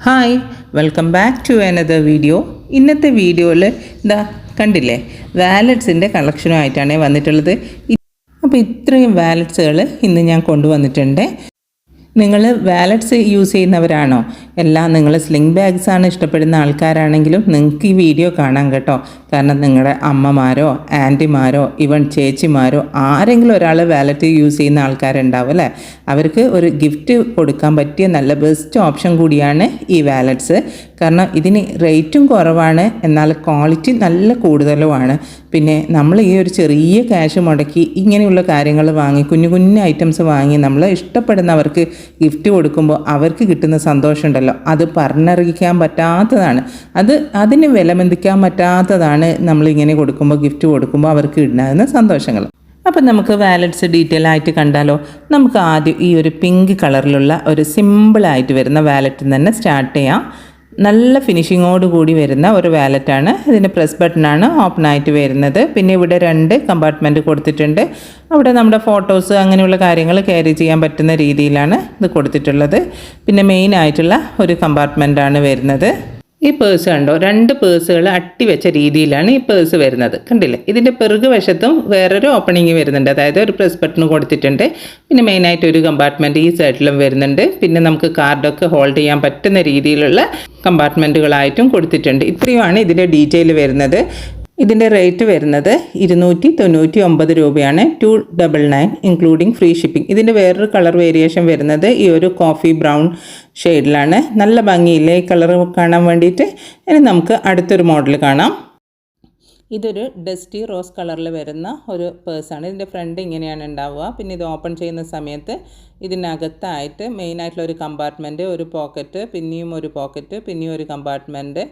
Hi welcome back to another video. ഇന്നത്തെ വീഡിയോയിൽ കണ്ടില്ലേ, വാലറ്റ്സിൻ്റെ കളക്ഷനുമായിട്ടാണ് വന്നിട്ടുള്ളത്. അപ്പോൾ ഇത്രയും വാലറ്റ്സുകൾ ഇന്ന് ഞാൻ കൊണ്ടുവന്നിട്ടുണ്ട്. നിങ്ങൾ വാലറ്റ്സ് യൂസ് ചെയ്യുന്നവരാണോ? നിങ്ങൾ സ്ലിംഗ് ബാഗ്സാണ് ഇഷ്ടപ്പെടുന്ന ആൾക്കാരാണെങ്കിലും നിങ്ങൾക്ക് ഈ വീഡിയോ കാണാം കേട്ടോ. കാരണം നിങ്ങളുടെ അമ്മമാരോ ആൻറ്റിമാരോ ഈവൻ ചേച്ചിമാരോ ആരെങ്കിലും ഒരാൾ വാലറ്റ് യൂസ് ചെയ്യുന്ന ആൾക്കാരുണ്ടാവും അല്ലേ? അവർക്ക് ഒരു ഗിഫ്റ്റ് കൊടുക്കാൻ പറ്റിയ നല്ല ബെസ്റ്റ് ഓപ്ഷൻ കൂടിയാണ് ഈ വാലറ്റ്സ്. കാരണം ഇതിന് റേറ്റും കുറവാണ്, എന്നാൽ ക്വാളിറ്റി നല്ല കൂടുതലുമാണ്. പിന്നെ നമ്മൾ ഈ ഒരു ചെറിയ ക്യാഷ് മുടക്കി ഇങ്ങനെയുള്ള കാര്യങ്ങൾ വാങ്ങി കുഞ്ഞു കുഞ്ഞു ഐറ്റംസ് വാങ്ങി നമ്മൾ ഇഷ്ടപ്പെടുന്നവർക്ക് ഗിഫ്റ്റ് കൊടുക്കുമ്പോൾ അവർക്ക് കിട്ടുന്ന സന്തോഷമുണ്ടല്ലോ, അത് പറഞ്ഞറിയിക്കാൻ പറ്റാത്തതാണ്. അതിന് വിലമതിക്കാൻ പറ്റാത്തതാണ് നമ്മളിങ്ങനെ കൊടുക്കുമ്പോൾ, ഗിഫ്റ്റ് കൊടുക്കുമ്പോൾ അവർക്ക് ഉണ്ടാകുന്ന സന്തോഷങ്ങൾ. അപ്പം നമുക്ക് വാലറ്റ്സ് ഡീറ്റെയിൽ ആയിട്ട് കണ്ടാലോ. നമുക്ക് ആദ്യം ഈ ഒരു പിങ്ക് കളറിലുള്ള ഒരു സിമ്പിളായിട്ട് വരുന്ന വാലറ്റിൽ തന്നെ സ്റ്റാർട്ട് ചെയ്യാം. നല്ല ഫിനിഷിങ്ങോട് കൂടി വരുന്ന ഒരു വാലറ്റാണ്. ഇതിന് പ്രസ് ബട്ടണാണ് ഓപ്പൺ ആയിട്ട് വരുന്നത്. പിന്നെ ഇവിടെ 2 കമ്പാർട്ട്മെൻറ്റ് കൊടുത്തിട്ടുണ്ട്. അവിടെ നമ്മുടെ ഫോട്ടോസ് അങ്ങനെയുള്ള കാര്യങ്ങൾ ക്യാരി ചെയ്യാൻ പറ്റുന്ന രീതിയിലാണ് ഇത് കൊടുത്തിട്ടുള്ളത്. പിന്നെ മെയിൻ ആയിട്ടുള്ള ഒരു കമ്പാർട്ട്മെൻറ്റാണ് വരുന്നത്. ഈ പേഴ്സ് കണ്ടോ, 2 പേഴ്സുകൾ അട്ടിവെച്ച രീതിയിലാണ് ഈ പേഴ്സ് വരുന്നത്. കണ്ടില്ലേ, ഇതിൻ്റെ പിറകു വശത്തും വേറൊരു ഓപ്പണിങ് വരുന്നുണ്ട്, അതായത് ഒരു പ്രസ് ബട്ടൺ കൊടുത്തിട്ടുണ്ട്. പിന്നെ മെയിനായിട്ട് ഒരു കമ്പാർട്ട്മെൻറ്റ് ഈ സൈഡിലും വരുന്നുണ്ട്. പിന്നെ നമുക്ക് കാർഡൊക്കെ ഹോൾഡ് ചെയ്യാൻ പറ്റുന്ന രീതിയിലുള്ള കമ്പാർട്ട്മെൻറ്റുകളായിട്ടും കൊടുത്തിട്ടുണ്ട്. ഇത്രയുമാണ് ഇതിൻ്റെ ഡീറ്റെയിൽ വരുന്നത്. ഇതിൻ്റെ റേറ്റ് വരുന്നത് 299 രൂപയാണ്. 299 ഇൻക്ലൂഡിങ് ഫ്രീ ഷിപ്പിംഗ്. ഇതിൻ്റെ വേറൊരു കളർ വേരിയേഷൻ വരുന്നത് ഈ ഒരു കോഫി ബ്രൗൺ ഷെയ്ഡിലാണ്. നല്ല ഭംഗിയില്ലേ ഈ കളർ കാണാൻ വേണ്ടിയിട്ട്. ഇനി നമുക്ക് അടുത്തൊരു മോഡൽ കാണാം. ഇതൊരു ഡസ്റ്റി റോസ് കളറിൽ വരുന്ന ഒരു പേഴ്സാണ്. ഇതിൻ്റെ ഫ്രണ്ട് ഇങ്ങനെയാണ് ഉണ്ടാവുക. പിന്നെ ഇത് ഓപ്പൺ ചെയ്യുന്ന സമയത്ത് ഇതിനകത്തായിട്ട് മെയിനായിട്ടുള്ള ഒരു കമ്പാർട്ട്മെൻറ്റ്, ഒരു പോക്കറ്റ്, പിന്നെയും ഒരു പോക്കറ്റ്, പിന്നെയും ഒരു കമ്പാർട്ട്മെൻറ്റ്,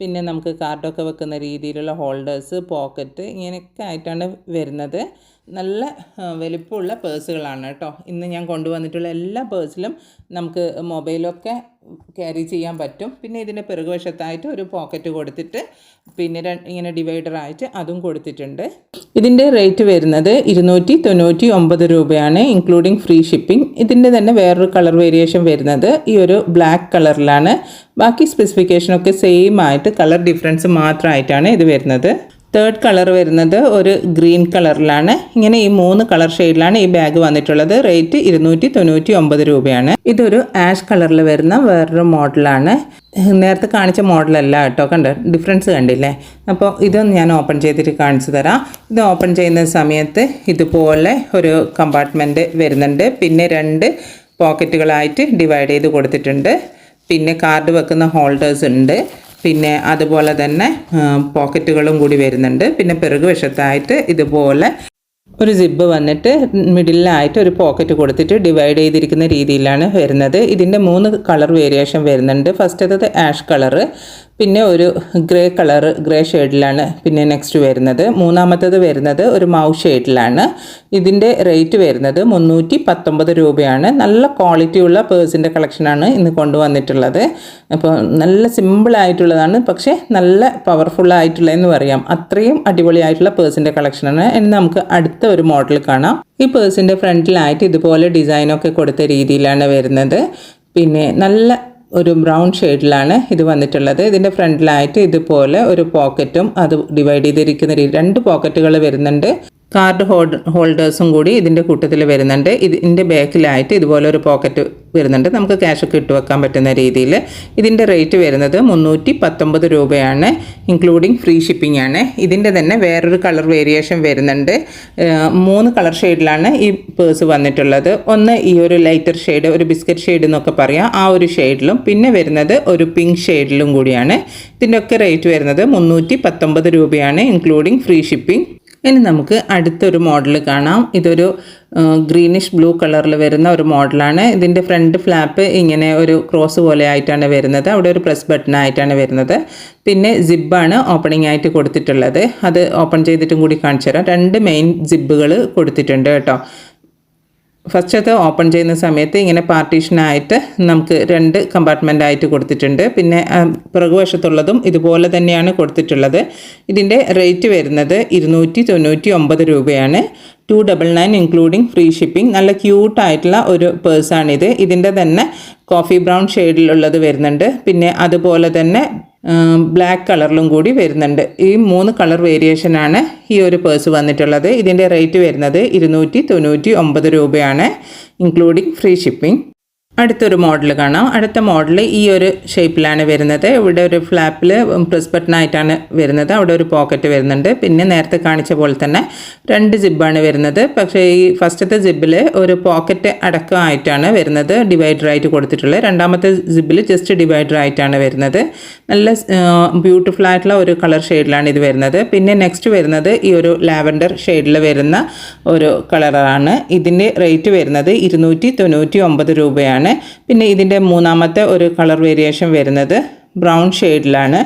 പിന്നെ നമുക്ക് കാർഡൊക്കെ വെക്കുന്ന രീതിയിലുള്ള ഹോൾഡേഴ്സ്, പോക്കറ്റ്, ഇങ്ങനെയൊക്കെ ആയിട്ടാണ് വരുന്നത്. നല്ല വലിപ്പമുള്ള പേഴ്സുകളാണ് കേട്ടോ. ഇന്ന് ഞാൻ കൊണ്ടുവന്നിട്ടുള്ള എല്ലാ പേഴ്സിലും നമുക്ക് മൊബൈലൊക്കെ ക്യാരി ചെയ്യാൻ പറ്റും. പിന്നെ ഇതിൻ്റെ പിറകുവശത്തായിട്ട് ഒരു പോക്കറ്റ് കൊടുത്തിട്ട് പിന്നെ ഇങ്ങനെ ഡിവൈഡറായിട്ട് അതും കൊടുത്തിട്ടുണ്ട്. ഇതിൻ്റെ റേറ്റ് വരുന്നത് 299 രൂപയാണ് ഇൻക്ലൂഡിങ് ഫ്രീ ഷിപ്പിംഗ്. ഇതിൻ്റെ തന്നെ വേറൊരു കളർ വേരിയേഷൻ വരുന്നത് ഈ ഒരു ബ്ലാക്ക് കളറിലാണ്. ബാക്കി സ്പെസിഫിക്കേഷനൊക്കെ സെയിം ആയിട്ട് കളർ ഡിഫറൻസ് മാത്രമായിട്ടാണ് ഇത് വരുന്നത്. തേർഡ് കളർ വരുന്നത് ഒരു ഗ്രീൻ കളറിലാണ്. ഇങ്ങനെ ഈ 3 കളർ ഷെയ്ഡിലാണ് ഈ ബാഗ് വന്നിട്ടുള്ളത്. റേറ്റ് 299 രൂപയാണ്. ഇതൊരു ആഷ് കളറിൽ വരുന്ന വേറൊരു മോഡലാണ്. നേരത്തെ കാണിച്ച മോഡലല്ല കേട്ടോ. കണ്ടോ ഡിഫറൻസ് കണ്ടില്ലേ? അപ്പോൾ ഇതൊന്ന് ഞാൻ ഓപ്പൺ ചെയ്തിട്ട് കാണിച്ചു തരാം. ഇത് ഓപ്പൺ ചെയ്യുന്ന സമയത്ത് ഇതുപോലെ ഒരു കമ്പാർട്ട്മെൻറ്റ് വരുന്നുണ്ട്. പിന്നെ 2 പോക്കറ്റുകളായിട്ട് ഡിവൈഡ് ചെയ്ത് കൊടുത്തിട്ടുണ്ട്. പിന്നെ കാർഡ് വെക്കുന്ന ഹോൾഡേഴ്സ് ഉണ്ട്. പിന്നെ അതുപോലെ തന്നെ പോക്കറ്റുകളും കൂടി വരുന്നുണ്ട്. പിന്നെ പിറകുവശത്തായിട്ട് ഇതുപോലെ ഒരു സിബ് വന്നിട്ട് മിഡിലായിട്ട് ഒരു പോക്കറ്റ് കൊടുത്തിട്ട് ഡിവൈഡ് ചെയ്തിരിക്കുന്ന രീതിയിലാണ് വരുന്നത്. ഇതിൻ്റെ 3 കളർ വേരിയേഷൻ വരുന്നുണ്ട്. ഫസ്റ്റത്തത് ആഷ് കളറ്, പിന്നെ ഒരു ഗ്രേ ഷെയ്ഡിലാണ് പിന്നെ നെക്സ്റ്റ് വരുന്നത്. മൂന്നാമത്തത് വരുന്നത് ഒരു മൗ ഷെയ്ഡിലാണ്. ഇതിൻ്റെ റേറ്റ് വരുന്നത് 319 രൂപയാണ്. നല്ല ക്വാളിറ്റിയുള്ള പേഴ്സിൻ്റെ കളക്ഷനാണ് ഇന്ന് കൊണ്ടുവന്നിട്ടുള്ളത്. അപ്പോൾ നല്ല സിമ്പിളായിട്ടുള്ളതാണ്, പക്ഷേ നല്ല പവർഫുള്ളായിട്ടുള്ളതെന്ന് പറയാം. അത്രയും അടിപൊളിയായിട്ടുള്ള പേഴ്സിൻ്റെ കളക്ഷനാണ്. ഇനി നമുക്ക് അടുത്ത ഒരു മോഡൽ കാണാം. ഈ പേഴ്സിൻ്റെ ഫ്രണ്ടിലായിട്ട് ഇതുപോലെ ഡിസൈനൊക്കെ കൊടുത്ത രീതിയിലാണ് വരുന്നത്. പിന്നെ നല്ല ഒരു ബ്രൗൺ ഷെയ്ഡിലാണ് ഇത് വന്നിട്ടുള്ളത്. ഇതിൻ്റെ ഫ്രണ്ടിലായിട്ട് ഇതുപോലെ ഒരു പോക്കറ്റും അത് ഡിവൈഡ് ചെയ്തിരിക്കുന്ന 2 പോക്കറ്റുകൾ വരുന്നുണ്ട്. കാർഡ് ഹോൾഡേഴ്സും കൂടി ഇതിൻ്റെ കൂട്ടത്തിൽ വരുന്നുണ്ട്. ഇതിൻ്റെ ബാക്കിലായിട്ട് ഇതുപോലെ ഒരു പോക്കറ്റ് വരുന്നുണ്ട്, നമുക്ക് ക്യാഷൊക്കെ ഇട്ട് വെക്കാൻ പറ്റുന്ന രീതിയിൽ. ഇതിൻ്റെ റേറ്റ് വരുന്നത് 319 രൂപയാണ് ഇൻക്ലൂഡിങ് ഫ്രീ ഷിപ്പിംഗ് ആണ്. ഇതിൻ്റെ തന്നെ വേറൊരു കളർ വേരിയേഷൻ വരുന്നുണ്ട്. 3 കളർ ഷെയ്ഡിലാണ് ഈ പേഴ്സ് വന്നിട്ടുള്ളത്. ഒന്ന് ഈ ഒരു ലൈറ്റർ ഷെയ്ഡ്, ഒരു ബിസ്ക്കറ്റ് ഷെയ്ഡ് എന്നൊക്കെ പറയാം, ആ ഒരു ഷെയ്ഡിലും പിന്നെ വരുന്നത് ഒരു പിങ്ക് ഷെയ്ഡിലും കൂടിയാണ്. ഇതിൻ്റെയൊക്കെ റേറ്റ് വരുന്നത് 319 രൂപയാണ് ഇൻക്ലൂഡിങ് ഫ്രീ ഷിപ്പിംഗ്. ഇനി നമുക്ക് അടുത്തൊരു മോഡൽ കാണാം. ഇതൊരു ഗ്രീനിഷ് ബ്ലൂ കളറിൽ വരുന്ന ഒരു മോഡലാണ്. ഇതിൻ്റെ ഫ്രണ്ട് ഫ്ലാപ്പ് ഇങ്ങനെ ഒരു ക്രോസ് പോലെ ആയിട്ടാണ് വരുന്നത്. അവിടെ ഒരു പ്രസ് ബട്ടൺ ആയിട്ടാണ് വരുന്നത്. പിന്നെ സിബാണ് ഓപ്പണിംഗ് ആയിട്ട് കൊടുത്തിട്ടുള്ളത്. അത് ഓപ്പൺ ചെയ്തിട്ടും കൂടി കാണിച്ചു തരാം. 2 മെയിൻ സിബുകൾ കൊടുത്തിട്ടുണ്ട് കേട്ടോ. ഫസ്റ്റത്തെ ഓപ്പൺ ചെയ്യുന്ന സമയത്ത് ഇങ്ങനെ പാർട്ടീഷനായിട്ട് നമുക്ക് 2 കമ്പാർട്ട്മെൻ്റ് ആയിട്ട് കൊടുത്തിട്ടുണ്ട്. പിന്നെ പുറകുവശത്തുള്ളതും ഇതുപോലെ തന്നെയാണ് കൊടുത്തിട്ടുള്ളത്. ഇതിൻ്റെ റേറ്റ് വരുന്നത് 299 രൂപയാണ്. 299 ഇൻക്ലൂഡിങ് ഫ്രീ ഷിപ്പിംഗ്. നല്ല ക്യൂട്ടായിട്ടുള്ള ഒരു പേഴ്സാണിത്. ഇതിൻ്റെ തന്നെ കോഫി ബ്രൗൺ ഷെയ്ഡിലുള്ളത് വരുന്നുണ്ട്. പിന്നെ അതുപോലെ തന്നെ ബ്ലാക്ക് കളറിലും കൂടി വരുന്നുണ്ട്. ഈ 3 കളർ വേരിയേഷനാണ് ഈ ഒരു പേഴ്സ് വന്നിട്ടുള്ളത്. ഇതിൻ്റെ റേറ്റ് വരുന്നത് 299 രൂപയാണ് ഇൻക്ലൂഡിങ് ഫ്രീ ഷിപ്പിംഗ്. അടുത്തൊരു മോഡൽ കാണാം. അടുത്ത മോഡൽ ഈ ഒരു ഷേപ്പിലാണ് വരുന്നത്. ഇവിടെ ഒരു ഫ്ലാപ്പിൽ പ്രസ് ബട്ടണായിട്ടാണ് വരുന്നത്. അവിടെ ഒരു പോക്കറ്റ് വരുന്നുണ്ട്. പിന്നെ നേരത്തെ കാണിച്ച പോലെ തന്നെ 2 ജിബാണ് വരുന്നത്. പക്ഷേ ഈ ഫസ്റ്റത്തെ ജിബിൽ ഒരു പോക്കറ്റ് അടക്കമായിട്ടാണ് വരുന്നത്, ഡിവൈഡറായിട്ട് കൊടുത്തിട്ടുള്ളത്. രണ്ടാമത്തെ ജിബിൽ ജസ്റ്റ് ഡിവൈഡറായിട്ടാണ് വരുന്നത്. നല്ല ബ്യൂട്ടിഫുൾ ആയിട്ടുള്ള ഒരു കളർ ഷെയ്ഡിലാണ് ഇത് വരുന്നത്. പിന്നെ നെക്സ്റ്റ് വരുന്നത് ഈ ഒരു ലാവൻഡർ ഷെയ്ഡിൽ വരുന്ന ഒരു കളറാണ്. ഇതിൻ്റെ റേറ്റ് വരുന്നത് 299 രൂപയാണ്. പിന്നെ ഇതിൻ്റെ മൂന്നാമത്തെ ഒരു കളർ വേരിയേഷൻ വരുന്നത് ബ്രൗൺ ഷെയ്ഡിലാണ്.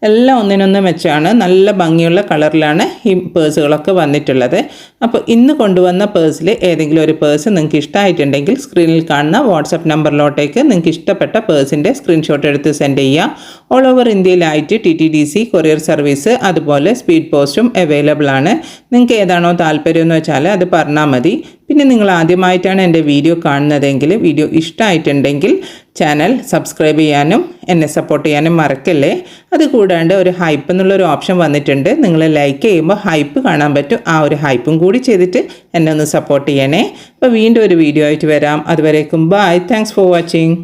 എല്ലാം ഒന്നിനൊന്ന് മെച്ചാണ്. നല്ല ഭംഗിയുള്ള കളറിലാണ് ഈ പേഴ്സുകളൊക്കെ വന്നിട്ടുള്ളത്. അപ്പോൾ ഇന്ന് കൊണ്ടുവന്ന പേഴ്സിൽ ഏതെങ്കിലും ഒരു പേഴ്സ് നിങ്ങൾക്ക് ഇഷ്ടമായിട്ടുണ്ടെങ്കിൽ സ്ക്രീനിൽ കാണുന്ന വാട്സപ്പ് നമ്പറിലോട്ടേക്ക് നിങ്ങൾക്ക് ഇഷ്ടപ്പെട്ട പേഴ്സിൻ്റെ സ്ക്രീൻഷോട്ട് എടുത്ത് സെൻഡ് ചെയ്യാം. ഓൾ ഓവർ ഇന്ത്യയിലായിട്ട് TTDC കൊറിയർ സർവീസ് അതുപോലെ സ്പീഡ് പോസ്റ്റും അവൈലബിൾ ആണ്. നിങ്ങൾക്ക് ഏതാണോ താല്പര്യം എന്ന് വെച്ചാൽ അത് പറഞ്ഞാൽ മതി. പിന്നെ നിങ്ങൾ ആദ്യമായിട്ടാണ് എൻ്റെ വീഡിയോ കാണുന്നതെങ്കിൽ വീഡിയോ ഇഷ്ടമായിട്ടുണ്ടെങ്കിൽ ചാനൽ സബ്സ്ക്രൈബ് ചെയ്യാനും എന്നെ സപ്പോർട്ട് ചെയ്യാനും മറക്കല്ലേ. അതുകൂടാണ്ട് ഒരു ഹൈപ്പ് എന്നുള്ളൊരു ഓപ്ഷൻ വന്നിട്ടുണ്ട്. നിങ്ങൾ ലൈക്ക് ചെയ്യുമ്പോൾ ഹൈപ്പ് കാണാൻ പറ്റും. ആ ഒരു ഹൈപ്പും കൂടി ചെയ്തിട്ട് എന്നെ ഒന്ന് സപ്പോർട്ട് ചെയ്യണേ. അപ്പോൾ വീണ്ടും ഒരു വീഡിയോ ആയിട്ട് വരാം. അതുവരേക്കും ബൈ. Thanks for watching.